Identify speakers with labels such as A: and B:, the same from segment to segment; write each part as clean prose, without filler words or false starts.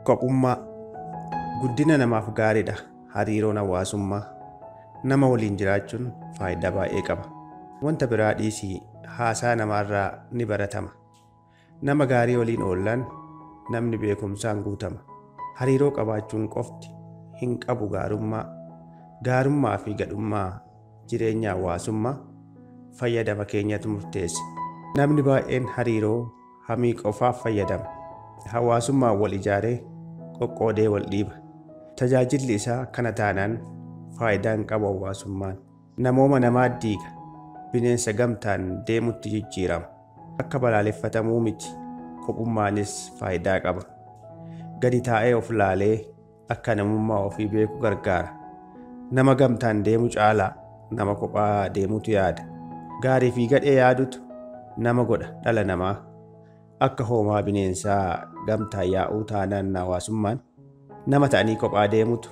A: Kophummaa guddina namaaf gaariidha. Hariiroon hawaasummaa nama waliin jiraachuun faayidaa baay'ee qaba. Wanta biraa dhiisii haasaa namaarraa ni baratama. Nama gaarii waliin oollan namni beekumsaan guutama. Hariiroo qabaachuun qofti hin qabu gaarummaa fi gadhummaa jireenya hawaasummaa fayyadama keenyatu murteessa. Namni baay'een hariiroo hamii qofaaf fayyadama. Hawaasummaa wal ijaaree qoqqoodee wal dhiiba. Tajaajilli isaa kana taanaan faayidaan qabu hawaasummaan. Namooma namaa diiga. Bineensa gamtaan deemutti jijjiirama. Akka balaaleffatamuu miti. Kophummaanis faayidaa qaba. Gadi taa'ee of laalee akka namummaa ofii beeku gargaara. Nama gamtaan deemu caalaa nama kophaa deemutu yaada. Gaarii fi gadhee yaadutu nama godha dhala namaa. Akka hoomaa bineensaa gamtaan yaa'uu taanaan hawaasummaan nama ta'anii kophaa deemutu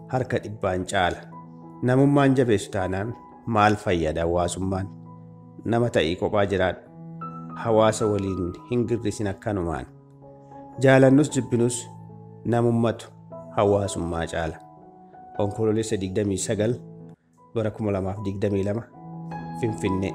A: harka 100 caala. Namummaan jabeessu taanaan maal fayyada hawaasummaan? Nama ta'ii kophaa jiraadhu. Hawaasa waliin hin girrisin akkanumaan. Jaalannus jibbinus namummatu hawaasummaa caala. Onkoloolessa 29 bara 2022 Finfinnee.